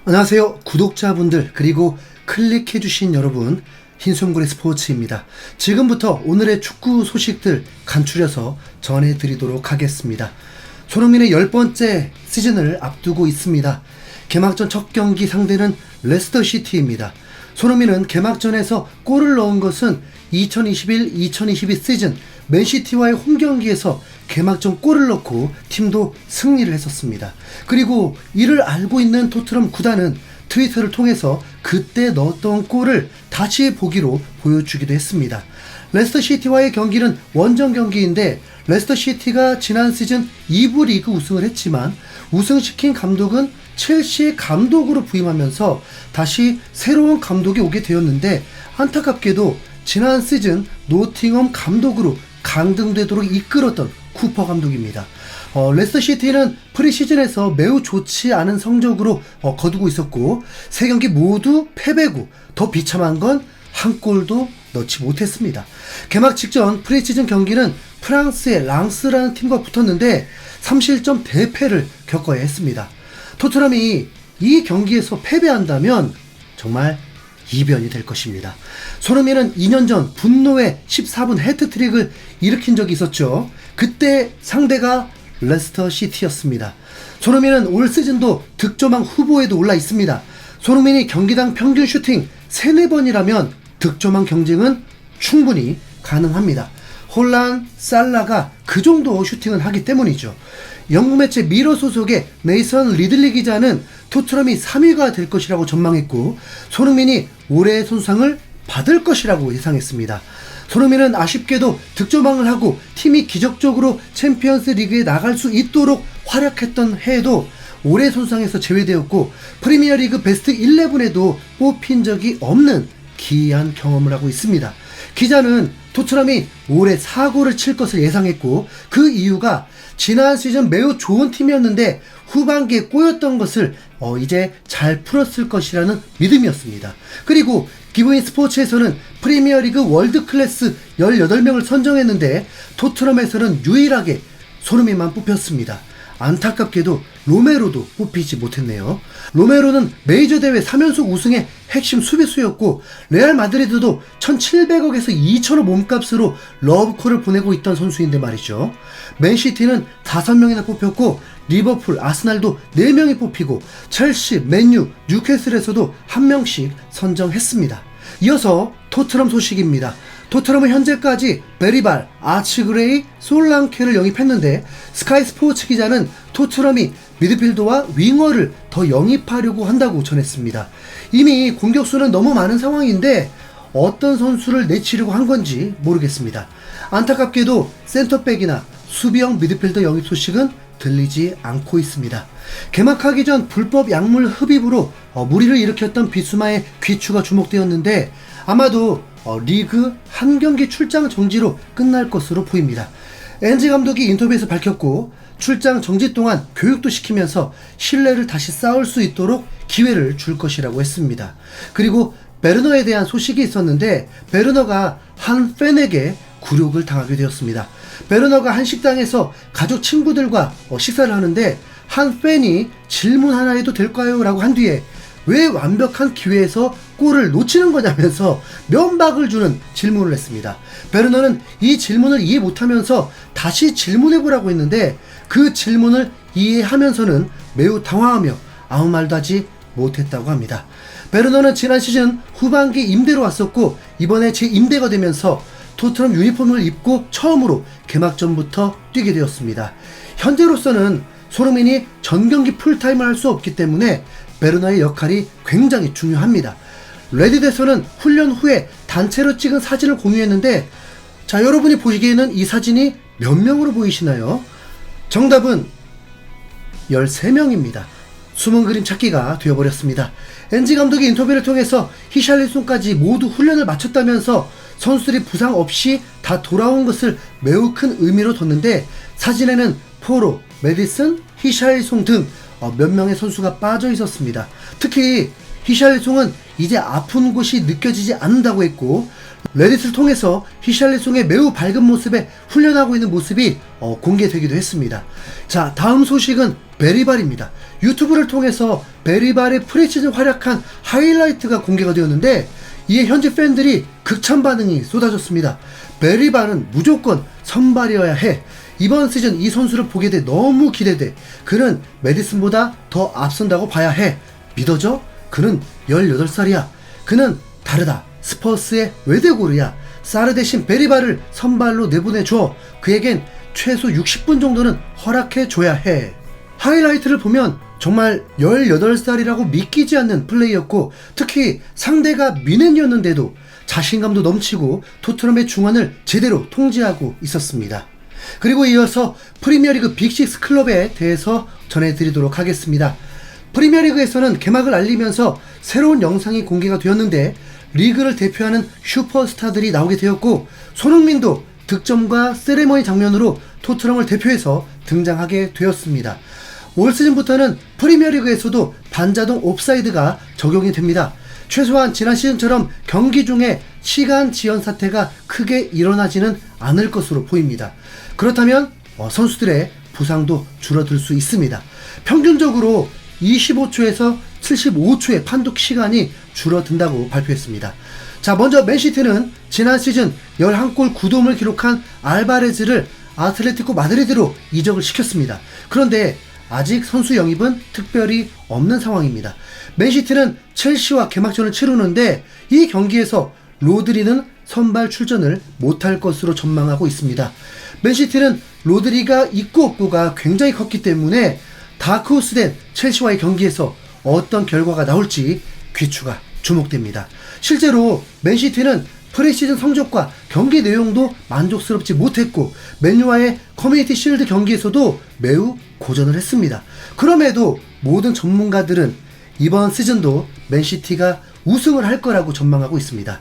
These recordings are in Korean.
안녕하세요 구독자분들 그리고 클릭해주신 여러분, 흰송구리 스포츠입니다. 지금부터 오늘의 축구 소식들 간추려서 전해드리도록 하겠습니다. 손흥민의 10번째 시즌을 앞두고 있습니다. 개막전 첫 경기 상대는 레스터시티입니다. 손흥민은 개막전에서 골을 넣은 것은 2021-2022 시즌 맨시티와의 홈경기에서 개막전 골을 넣고 팀도 승리를 했었습니다. 그리고 이를 알고 있는 토트넘 구단은 트위터를 통해서 그때 넣었던 골을 다시 보기로 보여주기도 했습니다. 레스터시티와의 경기는 원정 경기인데 레스터시티가 지난 시즌 2부 리그 우승을 했지만 우승시킨 감독은 첼시의 감독으로 부임하면서 다시 새로운 감독이 오게 되었는데, 안타깝게도 지난 시즌 노팅엄 감독으로 강등되도록 이끌었던 쿠퍼 감독입니다. 레스터시티는 프리시즌에서 매우 좋지 않은 성적으로 거두고 있었고 3경기 모두 패배고 더 비참한 건 한 골도 넣지 못했습니다. 개막 직전 프리시즌 경기는 프랑스의 랑스라는 팀과 붙었는데 3실점 대패를 겪어야 했습니다. 토트넘이 이 경기에서 패배한다면 정말 이변이 될 것입니다. 손흥민은 2년 전 분노의 14분 해트트릭을 일으킨 적이 있었죠. 그때 상대가 레스터시티였습니다. 손흥민은 올 시즌도 득점왕 후보에도 올라 있습니다. 손흥민이 경기당 평균 슈팅 3-4번이라면 득점왕 경쟁은 충분히 가능합니다. 홀란, 살라가 그 정도 슈팅은 하기 때문이죠. 영국 매체 미러 소속의 네이선 리들리 기자는 토트넘이 3위가 될 것이라고 전망했고 손흥민이 올해의 손상을 받을 것이라고 예상했습니다. 손흥민은 아쉽게도 득점왕을 하고 팀이 기적적으로 챔피언스 리그에 나갈 수 있도록 활약했던 해에도 올해 손상에서 제외되었고 프리미어리그 베스트 11에도 뽑힌 적이 없는 기이한 경험을 하고 있습니다. 기자는 토트넘이 올해 사고를 칠 것을 예상했고 그 이유가 지난 시즌 매우 좋은 팀이었는데 후반기에 꼬였던 것을 이제 잘 풀었을 것이라는 믿음이었습니다. 그리고 기브인 스포츠에서는 프리미어리그 월드클래스 18명을 선정했는데 토트넘에서는 유일하게 손흥민만 뽑혔습니다. 안타깝게도 로메로도 뽑히지 못했네요. 로메로는 메이저 대회 3연속 우승의 핵심 수비수였고 레알 마드리드도 1,700억에서 2,000억 몸값으로 러브콜을 보내고 있던 선수인데 말이죠. 맨시티는 5명이나 뽑혔고 리버풀, 아스날도 4명이 뽑히고 첼시, 맨유, 뉴캐슬에서도 1명씩 선정했습니다. 이어서 토트넘 소식입니다. 토트넘은 현재까지 베리발, 아치그레이, 솔랑케를 영입했는데 스카이 스포츠 기자는 토트넘이 미드필더와 윙어를 더 영입하려고 한다고 전했습니다. 이미 공격수는 너무 많은 상황인데 어떤 선수를 내치려고 한 건지 모르겠습니다. 안타깝게도 센터백이나 수비형 미드필더 영입 소식은 들리지 않고 있습니다. 개막하기 전 불법 약물 흡입으로 무리를 일으켰던 비수마의 귀추가 주목되었는데 아마도 리그 한 경기 출장 정지로 끝날 것으로 보입니다. 엔지 감독이 인터뷰에서 밝혔고 출장 정지 동안 교육도 시키면서 신뢰를 다시 쌓을 수 있도록 기회를 줄 것이라고 했습니다. 그리고 베르너에 대한 소식이 있었는데 베르너가 한 팬에게 굴욕을 당하게 되었습니다. 베르너가 한 식당에서 가족 친구들과 식사를 하는데 한 팬이 질문 하나 해도 될까요? 라고 한 뒤에 왜 완벽한 기회에서 골을 놓치는 거냐면서 면박을 주는 질문을 했습니다. 베르너는 이 질문을 이해 못하면서 다시 질문해보라고 했는데 그 질문을 이해하면서는 매우 당황하며 아무 말도 하지 못했다고 합니다. 베르너는 지난 시즌 후반기 임대로 왔었고 이번에 재임대가 되면서 토트넘 유니폼을 입고 처음으로 개막전부터 뛰게 되었습니다. 현재로서는 손흥민이 전경기 풀타임을 할 수 없기 때문에 베르너의 역할이 굉장히 중요합니다. 레딧에서는 훈련 후에 단체로 찍은 사진을 공유했는데 자, 여러분이 보시기에는 이 사진이 몇 명으로 보이시나요? 정답은 13명입니다. 숨은 그림 찾기가 되어버렸습니다. 엔지 감독이 인터뷰를 통해서 히샬리송까지 모두 훈련을 마쳤다면서 선수들이 부상 없이 다 돌아온 것을 매우 큰 의미로 뒀는데 사진에는 포로, 메디슨, 히샬리송 등 몇 명의 선수가 빠져 있었습니다. 특히 히샬리송은 이제 아픈 곳이 느껴지지 않는다고 했고, 레딧을 통해서 히샬리송의 매우 밝은 모습에 훈련하고 있는 모습이 공개되기도 했습니다. 자, 다음 소식은 베리발입니다. 유튜브를 통해서 베리발의 프리시즌 활약한 하이라이트가 공개가 되었는데, 이에 현지 팬들이 극찬 반응이 쏟아졌습니다. 베리발은 무조건 선발이어야 해. 이번 시즌 이 선수를 보게 돼 너무 기대돼. 그는 메디슨보다 더 앞선다고 봐야 해. 믿어져? 그는 18살이야. 그는 다르다. 스퍼스의 외대고르야. 사르 대신 베리발을 선발로 내보내줘. 그에겐 최소 60분 정도는 허락해줘야 해. 하이라이트를 보면 정말 18살이라고 믿기지 않는 플레이였고, 특히 상대가 미넨이었는데도 자신감도 넘치고 토트넘의 중원을 제대로 통제하고 있었습니다. 그리고 이어서 프리미어리그 빅6 클럽에 대해서 전해드리도록 하겠습니다. 프리미어리그에서는 개막을 알리면서 새로운 영상이 공개가 되었는데, 리그를 대표하는 슈퍼스타들이 나오게 되었고, 손흥민도 득점과 세레머니 장면으로 토트넘을 대표해서 등장하게 되었습니다. 올 시즌부터는 프리미어리그에서도 반자동 옵사이드가 적용이 됩니다. 최소한 지난 시즌처럼 경기 중에 시간 지연 사태가 크게 일어나지는 않을 것으로 보입니다. 그렇다면 선수들의 부상도 줄어들 수 있습니다. 평균적으로 25초에서 75초의 판독 시간이 줄어든다고 발표했습니다. 자, 먼저 맨시티는 지난 시즌 11골 9도움을 기록한 알바레즈를 아틀레티코 마드리드로 이적을 시켰습니다. 그런데 아직 선수 영입은 특별히 없는 상황입니다. 맨시티는 첼시와 개막전을 치르는데, 이 경기에서 로드리는 선발 출전을 못할 것으로 전망하고 있습니다. 맨시티는 로드리가 있고 없고가 굉장히 컸기 때문에 다크호스된 첼시와의 경기에서 어떤 결과가 나올지 귀추가 주목됩니다. 실제로 맨시티는 프리시즌 성적과 경기 내용도 만족스럽지 못했고, 맨유와의 커뮤니티 실드 경기에서도 매우 고전을 했습니다. 그럼에도 모든 전문가들은 이번 시즌도 맨시티가 우승을 할 거라고 전망하고 있습니다.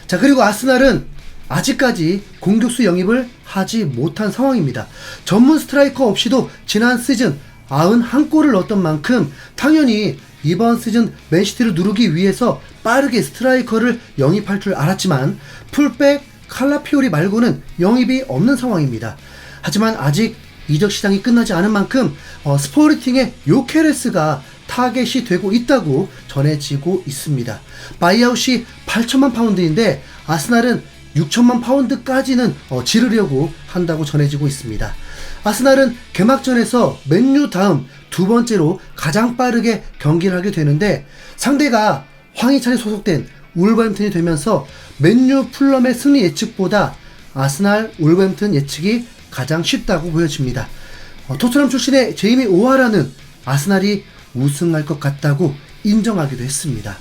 자, 그리고 아스날은 아직까지 공격수 영입을 하지 못한 상황입니다. 전문 스트라이커 없이도 지난 시즌 91골을 넣었던 만큼 당연히 이번 시즌 맨시티를 누르기 위해서 빠르게 스트라이커를 영입할 줄 알았지만, 풀백 칼라피오리 말고는 영입이 없는 상황입니다. 하지만 아직 이적 시장이 끝나지 않은 만큼 스포르팅의 요케레스가 타겟이 되고 있다고 전해지고 있습니다. 바이아웃이 8천만 파운드인데 아스날은 6천만 파운드까지는 지르려고 한다고 전해지고 있습니다. 아스날은 개막전에서 맨유 다음 두 번째로 가장 빠르게 경기를 하게 되는데, 상대가 황희찬이 소속된 울버햄튼이 되면서 맨유 풀럼의 승리 예측보다 아스날 울버햄튼 예측이 가장 쉽다고 보여집니다. 토트넘 출신의 제이미 오하라는 아스날이 우승할 것 같다고 인정하기도 했습니다.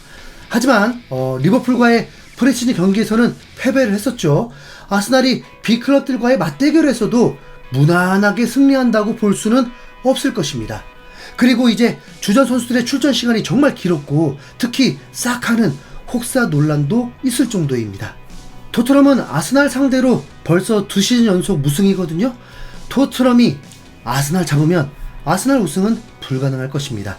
하지만 리버풀과의 프리시즌 경기에서는 패배를 했었죠. 아스날이 B클럽들과의 맞대결에서도 무난하게 승리한다고 볼 수는 없을 것입니다. 그리고 이제 주전 선수들의 출전 시간이 정말 길었고, 특히 사카는 혹사 논란도 있을 정도입니다. 토트넘은 아스날 상대로 벌써 2시즌 연속 무승이거든요. 토트넘이 아스날 잡으면 아스날 우승은 불가능할 것입니다.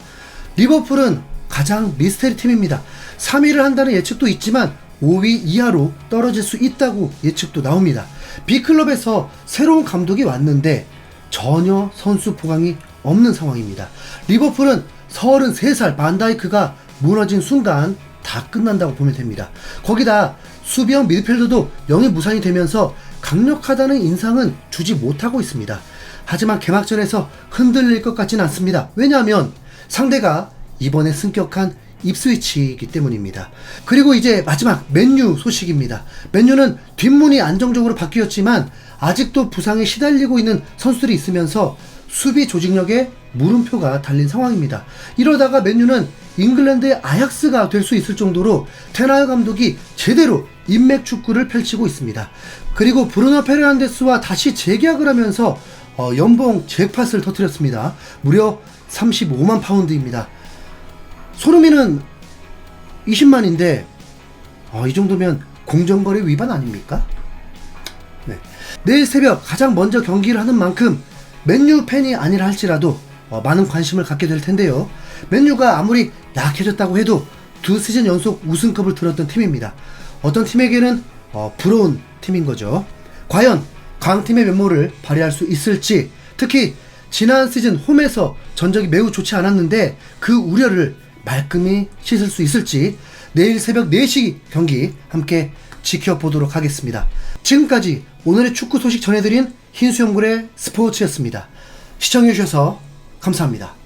리버풀은 가장 미스테리 팀입니다. 3위를 한다는 예측도 있지만 5위 이하로 떨어질 수 있다고 예측도 나옵니다. B클럽에서 새로운 감독이 왔는데 전혀 선수 보강이 없는 상황입니다. 리버풀은 33살 반다이크가 무너진 순간 다 끝난다고 보면 됩니다. 거기다 수비형 미드필더도 영입 무산이 되면서 강력하다는 인상은 주지 못하고 있습니다. 하지만 개막전에서 흔들릴 것 같지는 않습니다. 왜냐하면 상대가 이번에 승격한 입스위치이기 때문입니다. 그리고 이제 마지막 맨유 소식입니다. 맨유는 뒷문이 안정적으로 바뀌었지만 아직도 부상에 시달리고 있는 선수들이 있으면서 수비 조직력에 물음표가 달린 상황입니다. 이러다가 맨유는 잉글랜드의 아약스가 될 수 있을 정도로 테나흐 감독이 제대로 인맥 축구를 펼치고 있습니다. 그리고 브루노 페르난데스와 다시 재계약을 하면서 연봉 잭팟을 터뜨렸습니다. 무려 35만 파운드입니다. 손흥민은 20만인데 이 정도면 공정거래 위반 아닙니까? 네. 내일 새벽 가장 먼저 경기를 하는 만큼 맨유 팬이 아니라 할지라도 많은 관심을 갖게 될 텐데요. 맨유가 아무리 약해졌다고 해도 두 시즌 연속 우승컵을 들었던 팀입니다. 어떤 팀에게는 부러운 팀인 거죠. 과연 강팀의 면모를 발휘할 수 있을지, 특히 지난 시즌 홈에서 전적이 매우 좋지 않았는데 그 우려를 말끔히 씻을 수 있을지 내일 새벽 4시 경기 함께 지켜보도록 하겠습니다. 지금까지 오늘의 축구 소식 전해드린 흰수염골의 스포츠였습니다. 시청해주셔서 감사합니다.